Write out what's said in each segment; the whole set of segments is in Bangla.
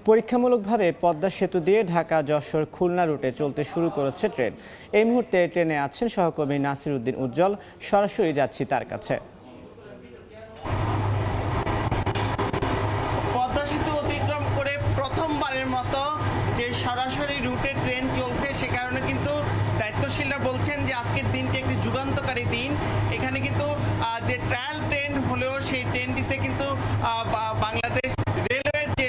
পরীক্ষামূলকভাবে পদ্মা সেতু দিয়ে ঢাকা যশোর খুলনা রুটে চলতে শুরু করেছে ট্রেন। এই মুহূর্তে ট্রেনে আছেন সহকর্মী নাসির উদ্দিন উজ্জ্বল। সরাসরি যাচ্ছি তার কাছে। পদ্মা সেতু অতিক্রম করে প্রথমবারের মতো যে সরাসরি রুটে ট্রেন চলছে, সে কারণে কিন্তু দায়িত্বশীলরা বলছেন যে আজকের দিনটি একটি যুগান্তকারী দিন। এখানে কিন্তু যে ট্রায়াল ট্রেন হলেও সেই ট্রেনটিতে কিন্তু বাংলাদেশ রেলওয়ের যে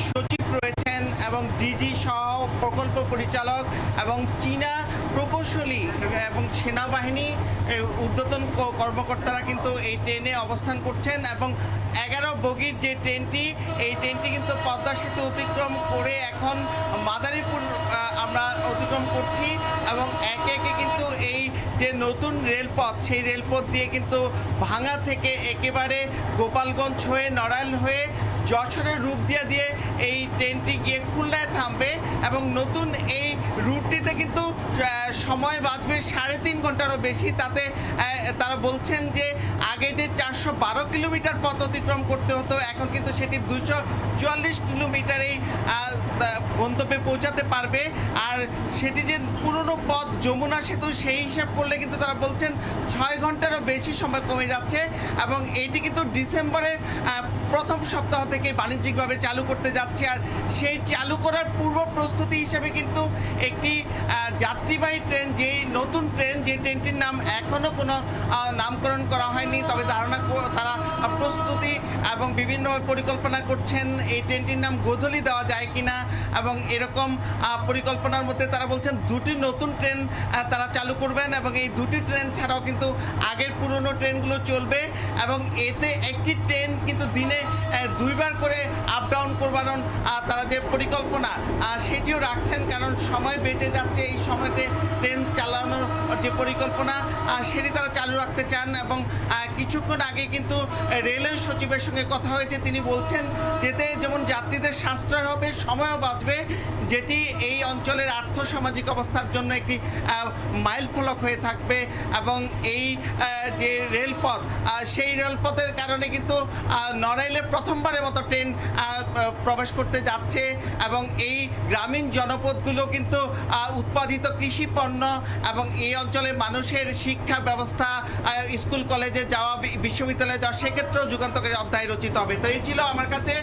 সচিব রয়েছেন এবং ডিজি সহ প্রকল্প পরিচালক এবং চীনা প্রকৌশলী এবং সেনাবাহিনী ঊর্ধ্বতন কর্মকর্তারা কিন্তু এই ট্রেনে অবস্থান করছেন এবং 11 বগির যে ট্রেনটি, এই ট্রেনটি কিন্তু পদ্মা সেতু অতিক্রম করে এখন মাদারীপুর আমরা অতিক্রম করছি এবং একে একে কিন্তু এই যে নতুন রেলপথ, সেই রেলপথ দিয়ে কিন্তু ভাঙা থেকে একেবারে গোপালগঞ্জ হয়ে নড়াইল হয়ে যশোরের রূপদিয়া দিয়ে এই ট্রেনটি গিয়ে খুলনায় থামবে এবং নতুন এই রুটটিতে কিন্তু সময় বাঁচবে 3.5 ঘন্টারও বেশি। তাতে তারা বলছেন যে আগে যে 412 কিলোমিটার পথ অতিক্রম করতে হতো, এখন কিন্তু সেটি 244 কিলোমিটারেই গন্তব্যে পৌঁছাতে পারবে। আর সেটি যে পুরনো পথ যমুনা সেতু, সেই হিসাব করলে কিন্তু তারা বলছেন 6 ঘন্টারও বেশি সময় কমে যাচ্ছে এবং এটি কিন্তু ডিসেম্বরের প্রথম সপ্তাহ থেকে বাণিজ্যিকভাবে চালু করতে যাচ্ছে। আর সেই চালু করার পূর্ব প্রস্তুতি হিসেবে কিন্তু একটি যাত্রীবাহী ট্রেন, যেই নতুন ট্রেন, যে ট্রেনটির নাম এখনও কোনো নামকরণ করা হয়নি, তবে তারা প্রস্তুতি এবং বিভিন্ন পরিকল্পনা করছেন এই ট্রেনটির নাম গোধূলি দেওয়া যায় কিনা। এবং এরকম পরিকল্পনার মধ্যে তারা বলছেন 2টি নতুন ট্রেন তারা চালু করবেন এবং এই 2টি ট্রেন ছাড়াও কিন্তু আগের পুরনো ট্রেনগুলো চলবে এবং এতে একটি ট্রেন কিন্তু দিনে 2বার করে আপ ডাউন করবানোর তারা যে পরিকল্পনা সেটিও রাখছেন, কারণ সময় বেঁচে যাচ্ছে। এই সময়তে ট্রেন চালানোর যে পরিকল্পনা সেটি তারা চালু রাখতে চান এবং কিছুক্ষণ আগে কিন্তু রেলওয়ে সচিবের সঙ্গে কথা হয়েছে। তিনি বলছেন যেতে যেমন যাত্রীদের সাশ্রয় হবে, সময়ও বাঁচবে, যেটি এই অঞ্চলের আর্থসামাজিক অবস্থার জন্য একটি মাইল ফলক হয়ে থাকবে। এবং এই যে রেলপথ, সেই রেলপথের কারণে কিন্তু নড়াইলে প্রথমবারের মতো ট্রেন প্রবেশ করতে যাচ্ছে এবং এই গ্রামীণ জনপদগুলো কিন্তু উৎপাদিত কৃষি পণ্য এবং এই অঞ্চলের মানুষের শিক্ষা ব্যবস্থা, স্কুল কলেজে যাওয়া, বিশ্ববিদ্যালয়ে যাওয়া, সেক্ষেত্রেও যুগান্তকারী অধ্যায় রচিত হবে। তো এই ছিল আমার কাছে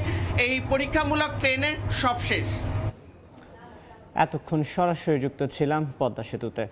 এই পরীক্ষামূলক ট্রেনের সবশেষ। এতক্ষণ সরাসরি যুক্ত ছিলাম পদ্মা সেতুতে।